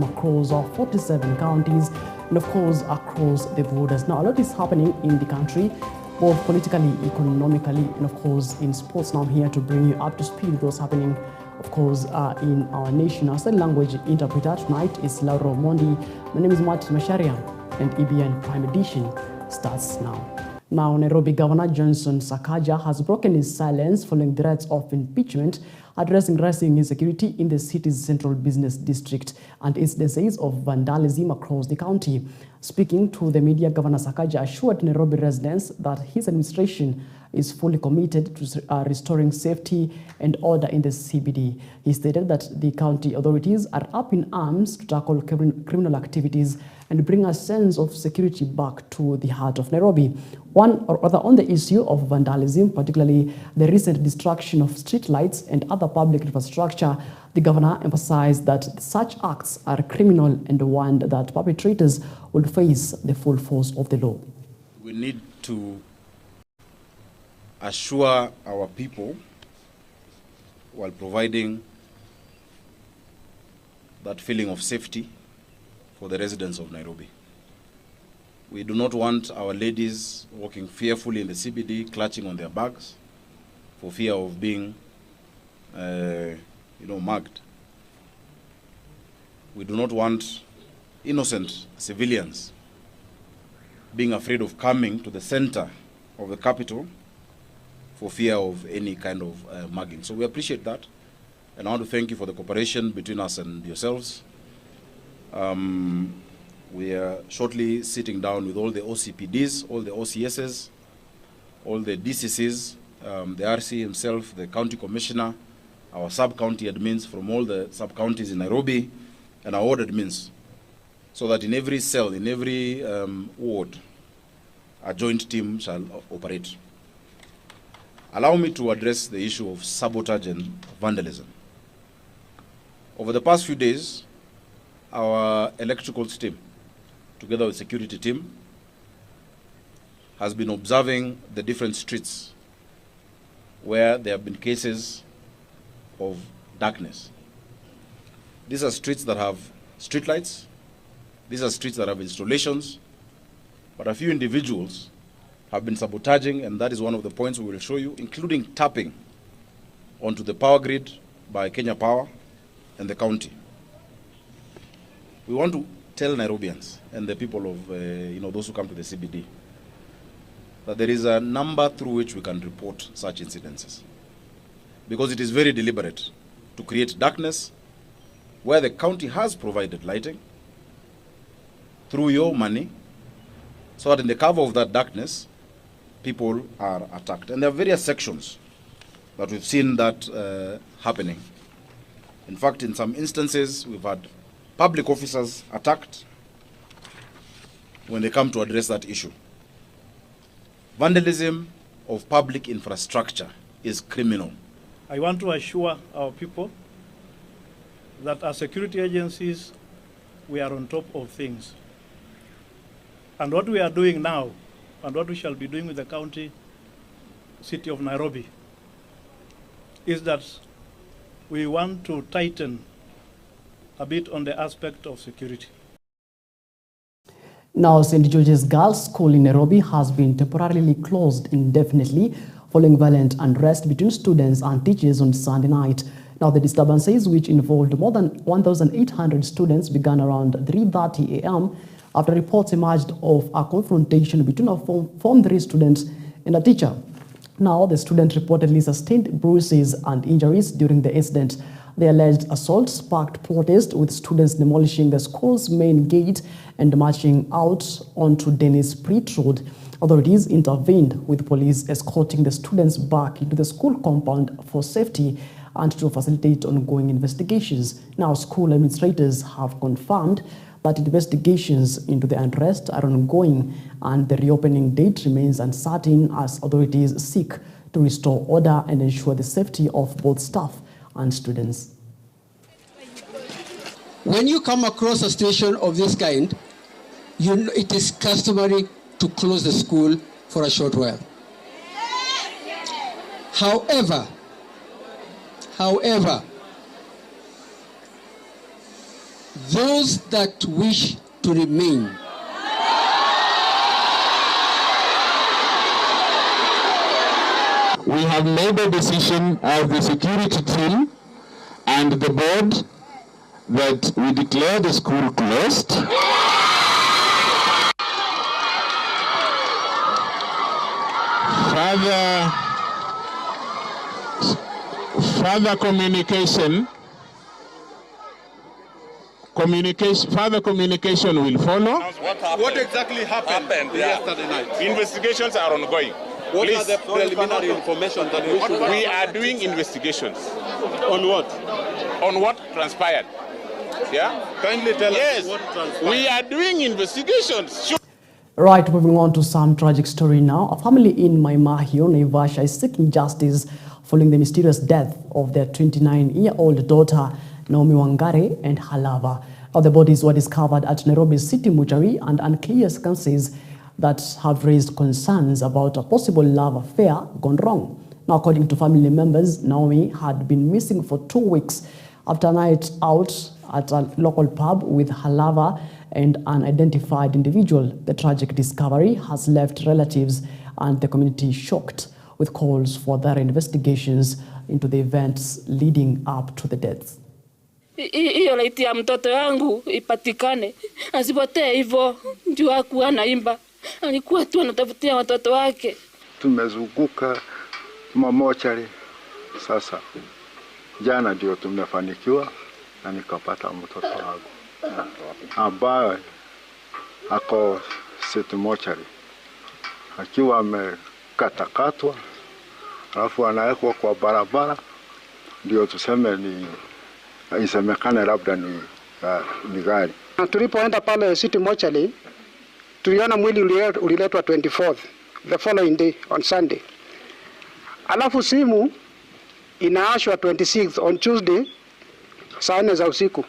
across 47 counties and of course across the borders. Now a lot is happening in the country, both politically, economically, and of course in sports. Now I'm here to bring you up to speed with what's happening, of course, in our nation. Our sign language interpreter tonight is Lauro Mondi. My name is Macharia, and EBN Prime Edition starts now. Now, Nairobi Governor Johnson Sakaja has broken his silence following threats of impeachment, addressing rising insecurity in the city's central business district and instances of vandalism across the county. Speaking to the media, Governor Sakaja assured Nairobi residents that his administration is fully committed to restoring safety and order in the CBD. He stated that the county authorities are up in arms to tackle criminal activities and bring a sense of security back to the heart of Nairobi. On the issue of vandalism, particularly the recent destruction of street lights and other public infrastructure, the governor emphasized that such acts are criminal and warned that perpetrators will face the full force of the law. We need to assure our people while providing that feeling of safety for the residents of Nairobi. We do not want our ladies walking fearfully in the CBD, clutching on their bags for fear of being, mugged. We do not want innocent civilians being afraid of coming to the center of the capital for fear of any kind of mugging. So we appreciate that, and I want to thank you for the cooperation between us and yourselves. We are shortly sitting down with all the OCPDs, all the OCSs, all the DCCs, the RC himself, the county commissioner, our sub-county admins from all the sub-counties in Nairobi, and our ward admins, so that in every cell, in every ward, a joint team shall operate. Allow me to address the issue of sabotage and vandalism. Over the past few days, our electricals team, together with security team, has been observing the different streets where there have been cases of darkness. These are streets that have streetlights. These are streets that have installations. But a few individuals have been sabotaging, and that is one of the points we will show you, including tapping onto the power grid by Kenya Power and the county. We want to tell Nairobians and the people of, those who come to the CBD, that there is a number through which we can report such incidences. Because it is very deliberate to create darkness where the county has provided lighting through your money, so that in the cover of that darkness, people are attacked. And there are various sections that we've seen that happening. In fact, in some instances, we've had public officers attacked when they come to address that issue. Vandalism of public infrastructure is criminal. I want to assure our people that as security agencies, we are on top of things. And what we are doing now, and what we shall be doing with the county city of Nairobi, is that we want to tighten a bit on the aspect of security. Now, St. George's Girls' School in Nairobi has been temporarily closed indefinitely following violent unrest between students and teachers on Sunday night. Now, the disturbances, which involved more than 1,800 students, began around 3:30 a.m. after reports emerged of a confrontation between a Form 3 student and a teacher. Now, the student reportedly sustained bruises and injuries during the incident. The alleged assault sparked protest, with students demolishing the school's main gate and marching out onto Dennis Pritt Road. Authorities intervened, with police escorting the students back into the school compound for safety and to facilitate ongoing investigations. Now, school administrators have confirmed that investigations into the unrest are ongoing and the reopening date remains uncertain as authorities seek to restore order and ensure the safety of both staff and students. When you come across a situation of this kind, it is customary to close the school for a short while. However, those that wish to remain. We have made a decision as the security team and the board that we declare the school closed. Further communication will follow. What exactly happened yesterday night? Investigations are ongoing. What are the preliminary information that we should... We are doing investigations. On what? On what transpired. Yeah? Kindly tell yes, us what transpired. We are doing investigations. Right, moving on to some tragic story now. A family in Macharia, Naivasha is seeking justice following the mysterious death of their 29-year-old daughter, Naomi Wangare, and her lover. Now, the bodies were discovered at Nairobi's city mortuary, and unclear circumstances that have raised concerns about a possible love affair gone wrong. Now, according to family members, Naomi had been missing for 2 weeks after a night out at a local pub with her lover and an unidentified individual. The tragic discovery has left relatives and the community shocked, with calls for their investigations into the events leading up to the deaths. Hiyo laiti ya mtoto wangu ipatikane, asipotee hivyo. Ndio hakuwa naimba, alikuwa tu anatafutia watoto wake. Tumezunguka mamochari, sasa jana ndio tumefanikiwa na nikapata mtoto wangu ambaye ako city mochari akiwa amekatakatwa, alafu anawekwa kwa barabara, ndio tuseme ni isemekane labda ni gari. Tulipoenda pale city mochari, tuliona mwili uliletwa 24th, the following day on Sunday. Alafu simu inaashwa 26th on Tuesday saa 4 za usiku.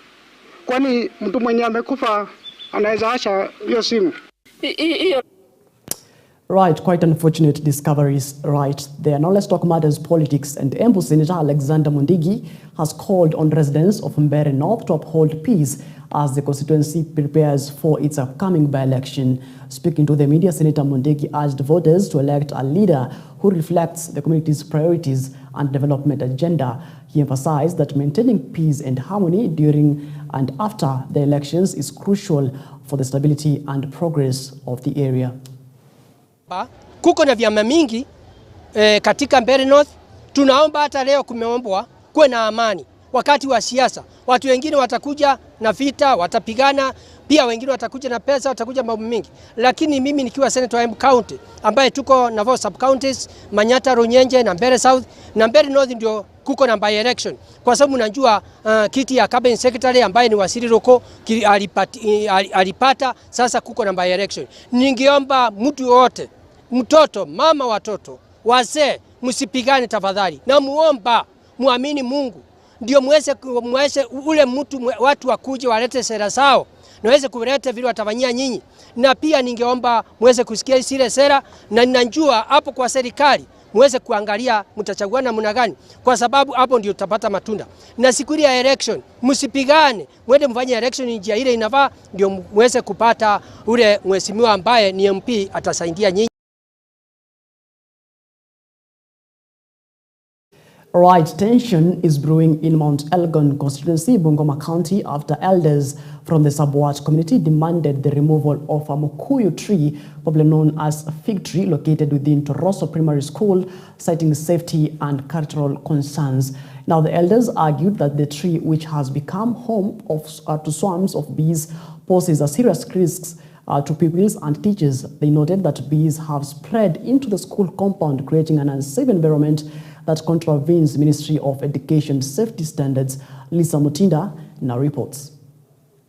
Kwani mtu mwenye amekufa anaweza asha hiyo simu? Right, quite unfortunate discoveries right there. Now let's talk matters politics. And Embu Senator Alexander Mundigi has called on residents of Mbeere North to uphold peace as the constituency prepares for its upcoming by-election. Speaking to the media, Senator Mundigi urged voters to elect a leader who reflects the community's priorities and development agenda. He emphasized that maintaining peace and harmony during and after the elections is crucial for the stability and progress of the area. Kuko na vyama mingi katika Mbeere North. Tunaomba hata leo kumeombwa kuwe na amani wakati wa siasa. Watu wengine watakuja na vita, watapigana, pia wengine watakuja na pesa, watakuja mambo mingi. Lakini mimi nikiwa senator wa Embu County ambaye tuko na 4 sub counties, Manyata, Runyenje na Mbeere South na Mbeere North, ndio kuko na by election. Kwa sababu najua kiti ya cabinet secretary ambaye ni Wasiri Roko alipata, sasa kuko na by election. Ningeomba mtu wote, mtoto, mama, watoto, wazee, msipigane tafadhali. Na muomba muamini Mungu. Ndio mweze ule watu wakuje walete sera zao. Naweze kuleta vile watafanyia nyinyi. Na pia ningeomba mweze kusikia zile sera, na ninajua hapo kwa serikali mweze kuangalia mtachagua namna gani, kwa sababu hapo ndio tutapata matunda. Na siku ya election msipigane, mwende mfanye election njia ile inafaa, ndio mweze kupata ule mheshimiwa ambaye ni MP atasaidia nyinyi. Right, tension is brewing in Mount Elgon constituency, Bungoma County, after elders from the Sabwat community demanded the removal of a Mukuyu tree, probably known as a fig tree, located within Toroso Primary School, citing safety and cultural concerns. Now, the elders argued that the tree, which has become home to swarms of bees, poses a serious risk to pupils and teachers. They noted that bees have spread into the school compound, creating an unsafe environment that contravenes Ministry of Education safety standards. Lisa Mutinda now reports.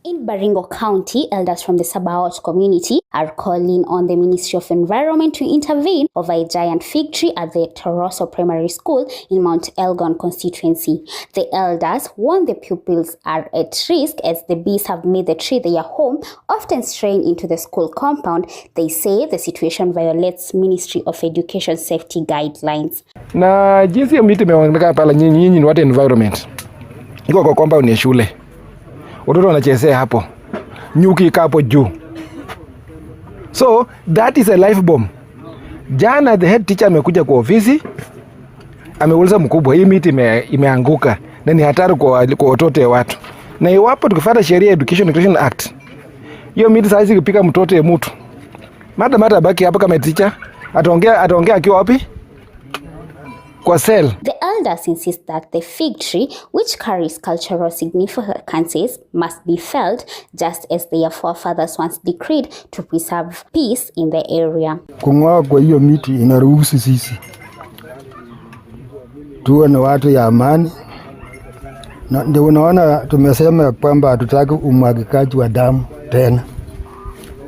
In Baringo County, elders from the Sabaot community are calling on the Ministry of Environment to intervene over a giant fig tree at the Toroso Primary School in Mount Elgon constituency. The elders warn the pupils are at risk as the bees have made the tree their home, often straying into the school compound. They say the situation violates Ministry of Education safety guidelines. Na jinsi ya miti imeonekana pala, nyinyi ni what environment iko kwa compound ya shule. watoto wanachezea hapo, nyuki iko hapo juu. So that is a life bomb. Jana the head teacher amekuja kwa ofisi, ameuliza mkubwa, hii miti imeanguka na ni hatari kwa watoto wa watu. Na iwapo tukifuata sheria Education Act, hiyo miti saizi ikipika mtoto ya mtu, mada baki hapa kama teacher, ataongea akiwa wapi? Kwa cell. The elders insist that the fig tree, which carries cultural significances, must be felled just as their forefathers once decreed to preserve peace in the area. Kung'oa kwa hiyo miti inaruhusu sisi tuwe na watu ya amani, na ndio unaona tumesema kwamba hatutaki umwagikaji wa damu tena.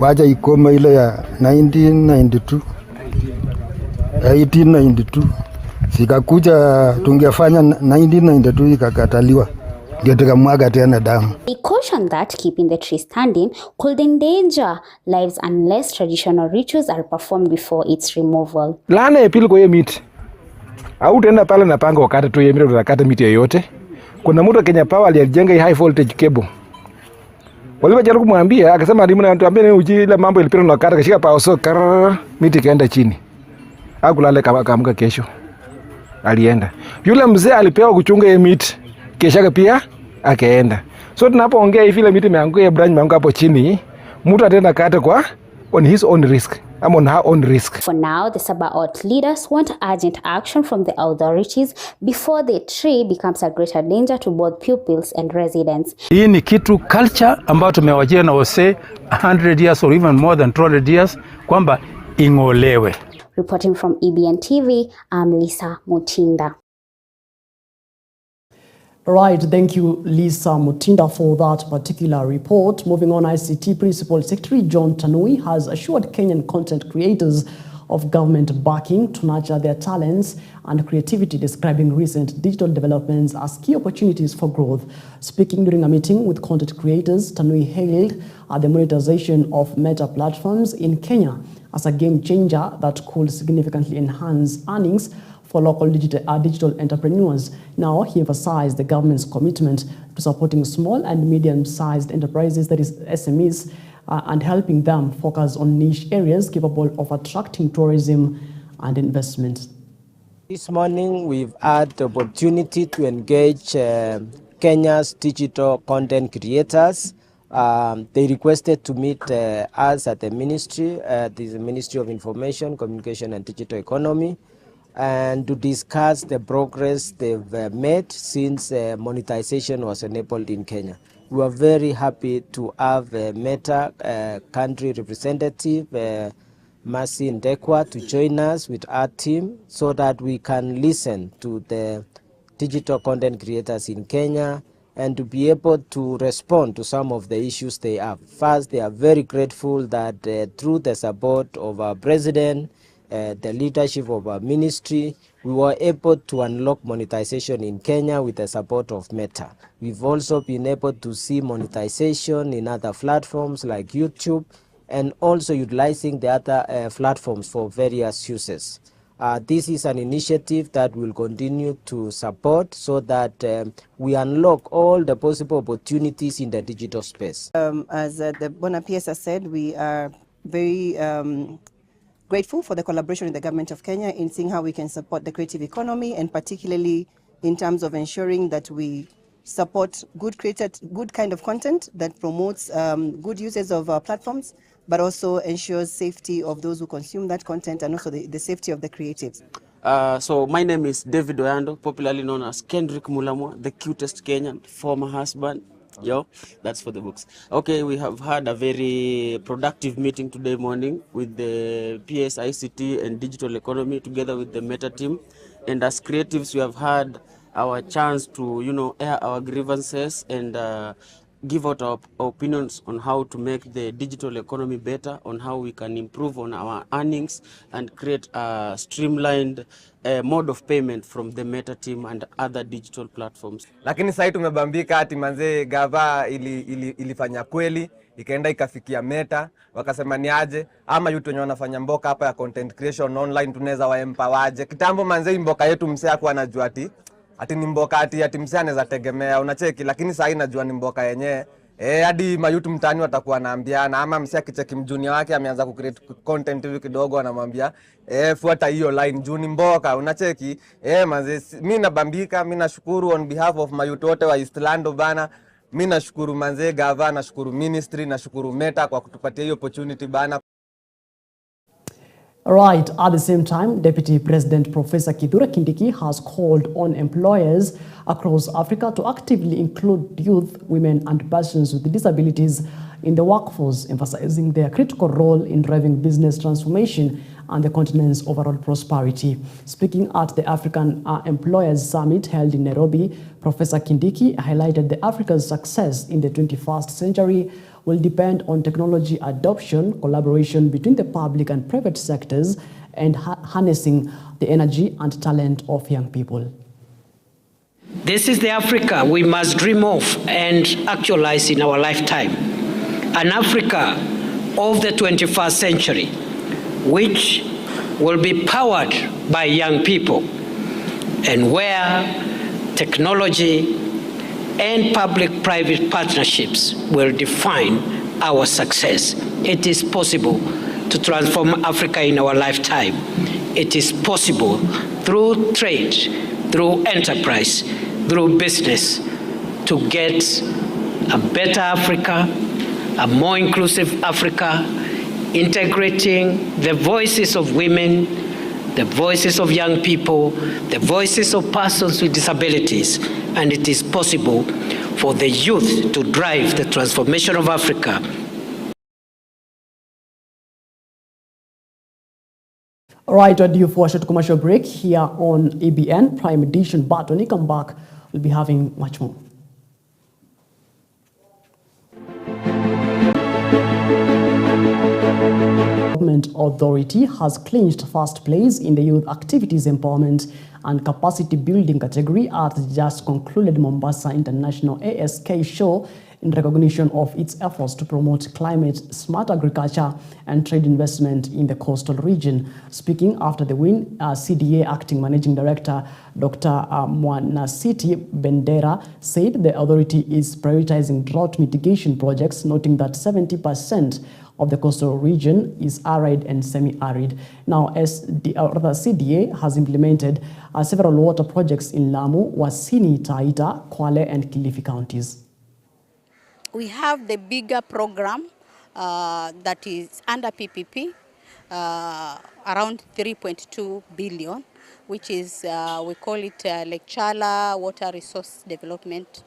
Wacha ikome ile ya 1892 sikakuja, tungefanya 1992 ikakataliwa, ndio tukamwaga tena damu. They caution that keeping the tree standing could endanger lives unless traditional rituals are performed before its removal. Laana ya pili kwa hiyo miti, au utaenda pale na panga wakati tu hiyo miti utakata miti yoyote. Kuna mtu Kenya Power alijenga hii high voltage cable. Walipojaribu kumwambia akasema alimu na tuambie ni uji ile mambo ilipita na kata kashika power so miti kaenda chini. Hakulala kaamka kesho. Alienda. Yule mzee alipewa kuchunga hiyo miti. Kesho pia akaenda. So tunapoongea hivi ile miti imeanguka, branch imeanguka hapo chini, mtu ataenda kata kwa on his own risk. I'm on her own risk. For now, the Sabaot leaders want urgent action from the authorities before the tree becomes a greater danger to both pupils and residents. Hii ni kitu culture ambayo tumewajia na wase 100 years or even more than 200 years kwamba ingolewe. Reporting from EBN TV, I'm Lisa Mutinda. Right, thank you, Lisa Mutinda, for that particular report. Moving on, ICT Principal Secretary John Tanui has assured Kenyan content creators of government backing to nurture their talents and creativity, describing recent digital developments as key opportunities for growth. Speaking during a meeting with content creators, Tanui hailed the monetization of meta platforms in Kenya as a game changer that could significantly enhance earnings for local digital entrepreneurs. Now, he emphasized the government's commitment to supporting small and medium-sized enterprises, that is SMEs, and helping them focus on niche areas capable of attracting tourism and investment. This morning, we've had the opportunity to engage Kenya's digital content creators. They requested to meet us at the ministry, the Ministry of Information, Communication and Digital Economy, and to discuss the progress they've made since monetization was enabled in Kenya. We are very happy to have a Meta country representative, Mercy Ndekwa, to join us with our team so that we can listen to the digital content creators in Kenya and to be able to respond to some of the issues they have. First, they are very grateful that through the support of our president, the leadership of our ministry, we were able to unlock monetization in Kenya with the support of Meta. We've also been able to see monetization in other platforms like YouTube and also utilizing the other platforms for various uses. This is an initiative that we'll continue to support so that we unlock all the possible opportunities in the digital space. As the Bona PS has said, we are very grateful for the collaboration with the government of Kenya in seeing how we can support the creative economy, and particularly in terms of ensuring that we support good kind of content that promotes good uses of our platforms, but also ensures safety of those who consume that content and also the safety of the creatives. So my name is David Oyando, popularly known as Kendrick Mulamwa, the cutest Kenyan, former husband. Yo, that's for the books. Okay, we have had a very productive meeting today morning with the PS, ICT and digital economy together with the Meta team. And as creatives, we have had our chance to, air our grievances and give out our opinions on how to make the digital economy better, on how we can improve on our earnings and create a streamlined mode of payment from the Meta team and other digital platforms. Lakini sasa tumebambika ati manze gava ilifanya kweli, ikaenda ikafikia Meta, wakasema ni aje ama yutu wenye wanafanya mboka hapa ya content creation online tunaweza waempower. Kitambo manze mboka yetu msee hakuwa anajua ati ni mboka ati msee anaweza tegemea unacheki, lakini sasa najua ni mboka yenyewe hadi mayutu mtaani watakuwa naambiana, ama msee akicheki mjunior wake ameanza kucreate content hivi kidogo anamwambia fuata hiyo line juni mboka unacheki. Manze mimi nabambika, mimi nashukuru on behalf of mayutu wote wa Eastland bana. Mimi nashukuru manze gava, nashukuru ministry, nashukuru Meta kwa kutupatia hiyo opportunity bana. Right, at the same time, Deputy President Professor Kithure Kindiki has called on employers across Africa to actively include youth, women and persons with disabilities in the workforce, emphasizing their critical role in driving business transformation and the continent's overall prosperity. Speaking at the African Employers Summit held in Nairobi, Professor Kindiki highlighted that Africa's success in the 21st century will depend on technology adoption, collaboration between the public and private sectors, and harnessing the energy and talent of young people. This is the Africa we must dream of and actualize in our lifetime. An Africa of the 21st century, which will be powered by young people, and where technology and public-private partnerships will define our success. It is possible to transform Africa in our lifetime. It is possible through trade, through enterprise, through business, to get a better Africa, a more inclusive Africa, integrating the voices of women, the voices of young people, the voices of persons with disabilities, and it is possible for the youth to drive the transformation of Africa. All right, we're due for a short commercial break here on EBN Prime Edition, but when we come back, we'll be having much more. Government Authority has clinched first place in the Youth Activities Empowerment and Capacity Building category at the just concluded Mombasa International ASK show in recognition of its efforts to promote climate-smart agriculture and trade investment in the coastal region. Speaking after the win, CDA Acting Managing Director Dr. Mwanasiti Bendera said the authority is prioritizing drought mitigation projects, noting that 70% of the coastal region is arid and semi-arid. Now, as the CDA has implemented several water projects in Lamu, Wasini, Taita, Kwale and Kilifi counties. We have the bigger program that is under PPP, around 3.2 billion, which is, we call it Lake Chala Water Resource Development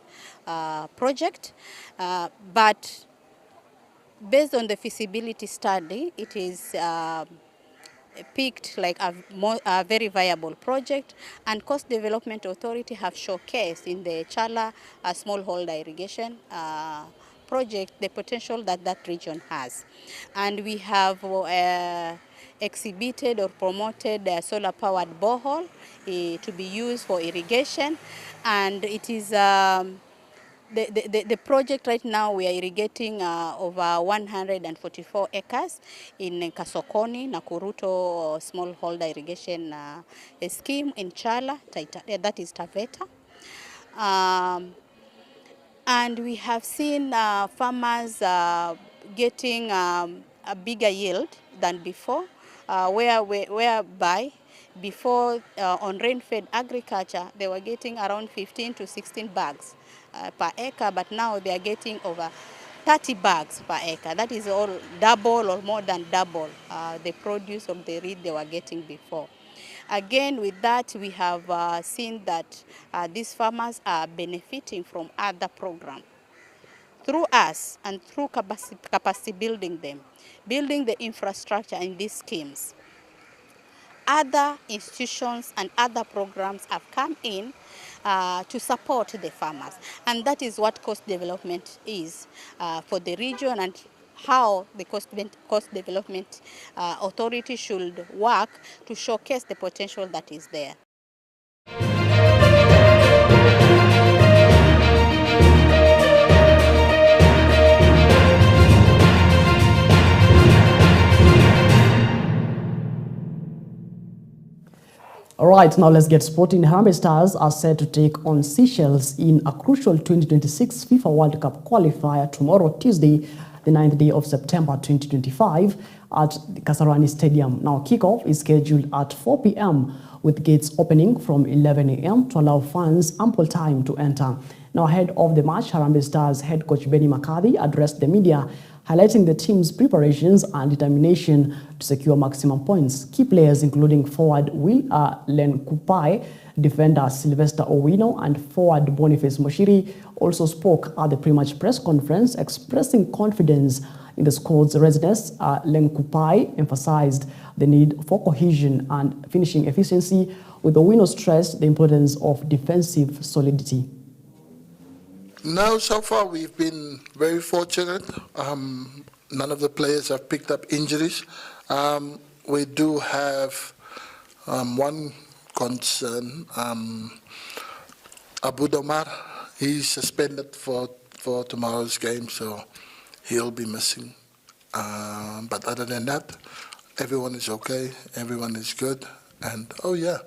Project. But based on the feasibility study, it is picked like a very viable project, and Coast Development Authority have showcased in the Chala smallholder irrigation project the potential that that region has. And we have exhibited or promoted a solar-powered borehole to be used for irrigation, and it is the project right now, we are irrigating over 144 acres in Kasokoni, Nakuruto smallholder irrigation scheme in Chala, that is Taveta. And we have seen farmers getting a bigger yield than before, whereby before on rain-fed agriculture, they were getting around 15 to 16 bags per acre, but now they are getting over 30 bags per acre. That is all double or more than double the produce of the reed they were getting before. Again, with that, we have seen that these farmers are benefiting from other programs. Through us and through capacity building the infrastructure in these schemes, other institutions and other programs have come in to support the farmers. And that is what coast development is for the region, and how the Coast Development Authority should work to showcase the potential that is there. All right, now let's get sporting. Harambee Stars are set to take on Seychelles in a crucial 2026 FIFA World Cup qualifier tomorrow, Tuesday, the 9th day of September 2025 at the Kasarani Stadium. Now, kickoff is scheduled at 4 p.m. with gates opening from 11 a.m. to allow fans ample time to enter. Now, ahead of the match, Harambee Stars head coach Benny McCarthy addressed the media, highlighting the team's preparations and determination to secure maximum points. Key players including forward Len Kupai, defender Sylvester Owino, and forward Boniface Moshiri also spoke at the pre-match press conference, expressing confidence in the squad's readiness. Len Kupai emphasized the need for cohesion and finishing efficiency, with Owino stressed the importance of defensive solidity. No, so far we've been very fortunate. None of the players have picked up injuries. We do have one concern. Abu Domar, he's suspended for tomorrow's game, so he'll be missing. But other than that, everyone is okay, everyone is good. And oh yeah,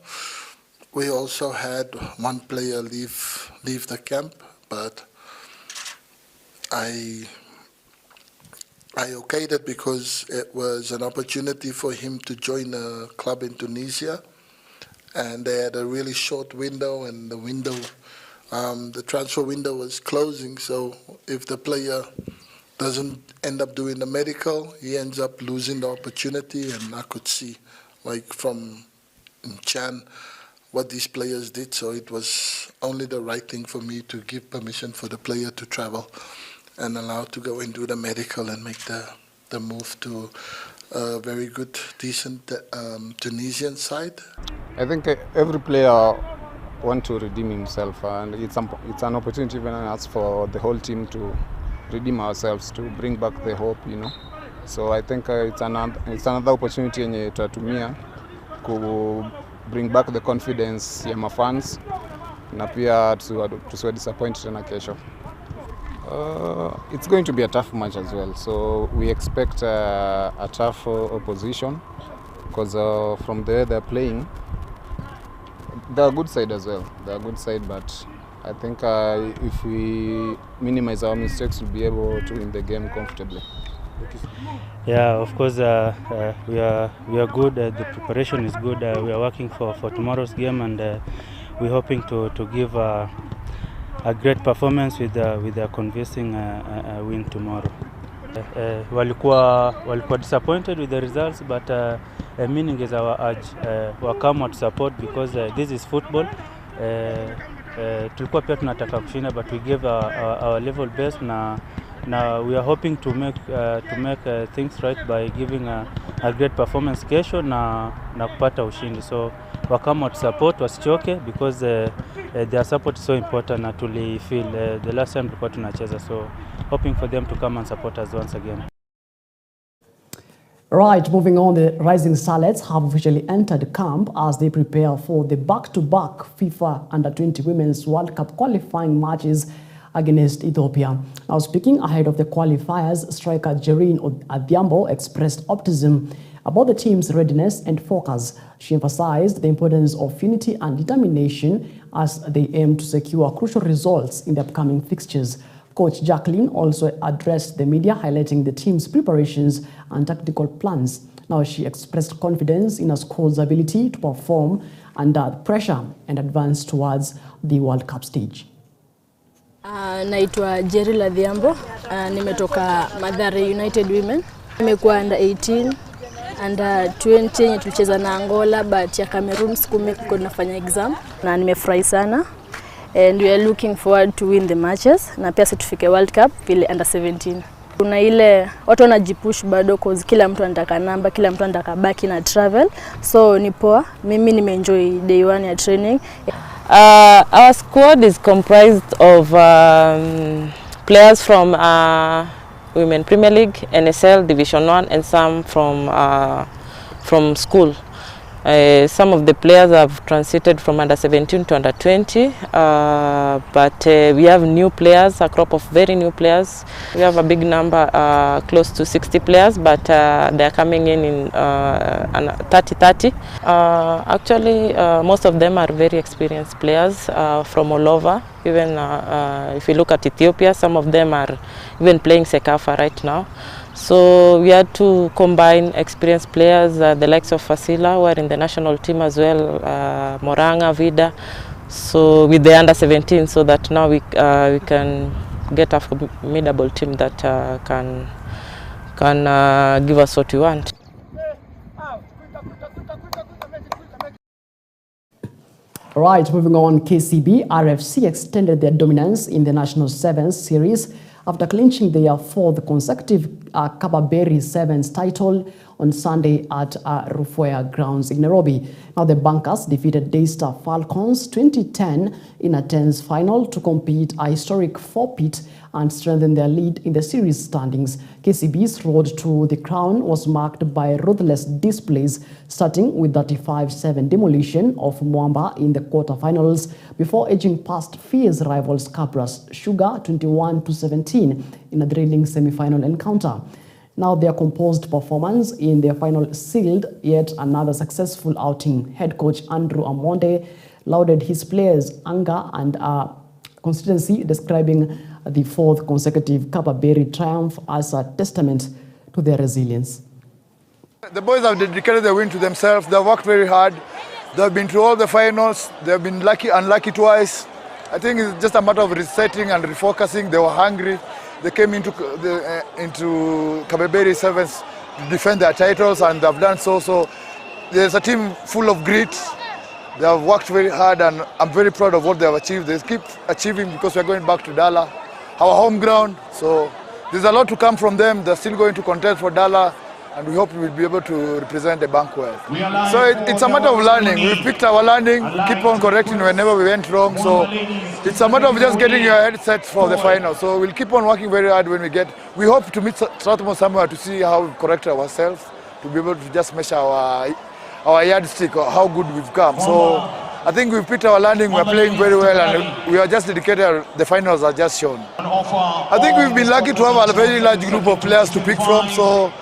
we also had one player leave the camp, but I okayed it because it was an opportunity for him to join a club in Tunisia, and they had a really short window, and the transfer window was closing. So if the player doesn't end up doing the medical, he ends up losing the opportunity. And I could see, like from Chan, what these players did. So it was only the right thing for me to give permission for the player to travel and allow to go and do the medical and make the move to a very good, decent Tunisian side. I think every player wants to redeem himself, and it's an opportunity even us for the whole team to redeem ourselves, to bring back the hope, you know. So I think it's another opportunity yenye tutatumia ku bring back the confidence ya mafans na pia tusiwe disappoint tena kesho. It's going to be a tough match as well, so we expect a tough opposition because from the way they're playing, they're a good side as well. They're a good side, but I think if we minimize our mistakes, we'll be able to win the game comfortably. Yeah, of course, we are good. The preparation is good. We are working for tomorrow's game, and we're hoping to give a great performance with a convincing win tomorrow. Walikuwa disappointed with the results, but meaning is our urge. We come out support because this is football. Tulikuwa pia tunataka kushinda, but we gave our level best. Now we are hoping to make things right by giving a great performance kesho na kupata ushindi. So we come out support, wasichoke, because their support is so important. Na tuli feel the last time tulikuwa tunacheza, so hoping for them to come and support us once again. Right, moving on, the Rising Starlets have officially entered camp as they prepare for the back-to-back FIFA Under-20 Women's World Cup qualifying matches against Ethiopia. Now, speaking ahead of the qualifiers, striker Jerine Adhiambo expressed optimism about the team's readiness and focus. She emphasized the importance of unity and determination as they aim to secure crucial results in the upcoming fixtures. Coach Jacqueline also addressed the media, highlighting the team's preparations and tactical plans. Now, she expressed confidence in her squad's ability to perform under pressure and advance towards the World Cup stage. Naitwa Jerine Adhiambo, nimetoka Macharia United Women. Nimekuwa under 18, under 20 yenye tulicheza na Angola, but ya Cameroon sikumekuwa nafanya exam, na nimefurahi sana. And we are looking forward to win the matches na pia tufike World Cup vile under 17. Kuna ile watu wanajipush bado cause kila mtu anataka namba, kila mtu anataka baki na travel. So ni poa. Mimi nimeenjoy day 1 ya training. Our squad is comprised of players from Women Premier League, NSL, Division 1, and some from school. Some of the players have transited from under 17 to under 20, but we have new players, a crop of very new players. We have a big number, close to 60 players, but they're coming in 30-30. Actually, most of them are very experienced players from all over. Even if you look at Ethiopia, some of them are even playing Sakaja right now. So we had to combine experienced players, the likes of Fasila, who are in the national team as well, Moranga, Vida, so with the under 17, so that now we can get a formidable team that can give us what we want. Right, moving on, KCB, RFC extended their dominance in the National Sevens series after clinching their fourth consecutive Kababeri Sevens title on Sunday at Rufwea grounds in Nairobi. Now the Bankers defeated Daystar Falcons 2010 in a tense final to compete a historic 4-peat and strengthen their lead in the series standings. KCB's road to the crown was marked by ruthless displays, starting with 35-7 demolition of Mwamba in the quarterfinals before edging past fierce rivals Capra's Sugar 21-17 in a thrilling semi-final encounter. Now their composed performance in their final sealed yet another successful outing. Head coach Andrew Amonde lauded his players' anger and consistency, describing the fourth consecutive Kababeri triumph as a testament to their resilience. The boys have dedicated the win to themselves. They've worked very hard. They've been through all the finals. They've been unlucky twice. I think it's just a matter of resetting and refocusing. They were hungry. They came into Kababeri Sevens to defend their titles, and they've done so. So there's a team full of grit. They have worked very hard, and I'm very proud of what they have achieved. They keep achieving because we're going back to Dala, our home ground. So there's a lot to come from them. They're still going to contest for Dala, and we hope we'll be able to represent the bank well. So it's a matter of learning. We picked our learning, keep on correcting whenever we went wrong. So it's a matter of just getting your head set for the final. So we'll keep on working very hard when we get. We hope to meet Strathmore somewhere to see how we correct ourselves, to be able to just measure our yardstick or how good we've come. So I think we've picked our learning. We're playing very well, and we are just dedicated. The finals are just shown. I think we've been lucky to have a very large group of players to pick from. So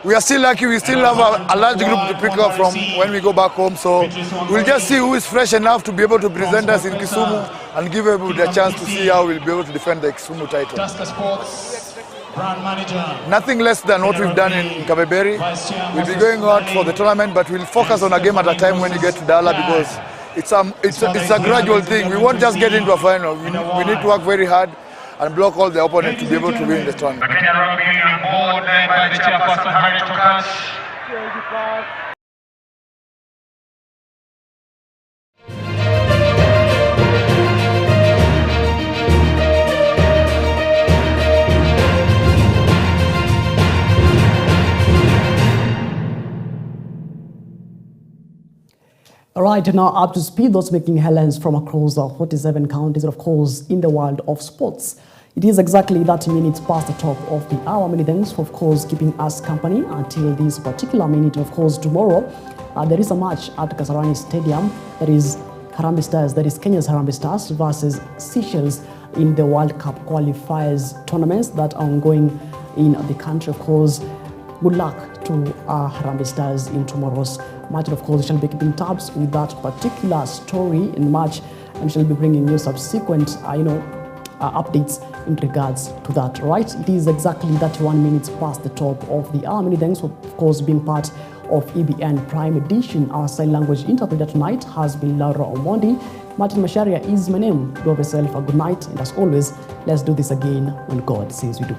we are still lucky. We still have a large group to pick up from when we go back home. So we'll just see who is fresh enough to be able to present us in Kisumu and give everybody a chance to see how we'll be able to defend the Kisumu title. Nothing less than what we've done in Kababeri. We'll be going out for the tournament, but we'll focus on a game at a time when you get to Dala, because it's a gradual thing. We won't just get into a final. We need to work very hard and block all the opponents to be able to win the tournament. The Kenya Rugby Union board led by the chairperson, Harry Tukas. All right, now up to speed, those making headlines from across the 47 counties, of course, in the world of sports. It is exactly 30 minutes past the top of the hour. Many thanks for, of course, keeping us company until this particular minute. Of course, tomorrow, there is a match at Kasarani Stadium. That is Harambee Stars, that is Kenya's Harambee Stars versus Seychelles in the World Cup qualifiers tournaments that are ongoing in the country. Of course, good luck to Harambee Stars in tomorrow's match. Of course, we shall be keeping tabs with that particular story in match, and shall be bringing you subsequent, updates in regards to that. Right? It is exactly 31 minutes past the top of the hour. Many thanks for, of course, being part of EBN Prime Edition. Our sign language interpreter tonight has been Laura Omondi. Martin Macharia is my name. Do have yourself a good night, and as always, let's do this again when God says we do.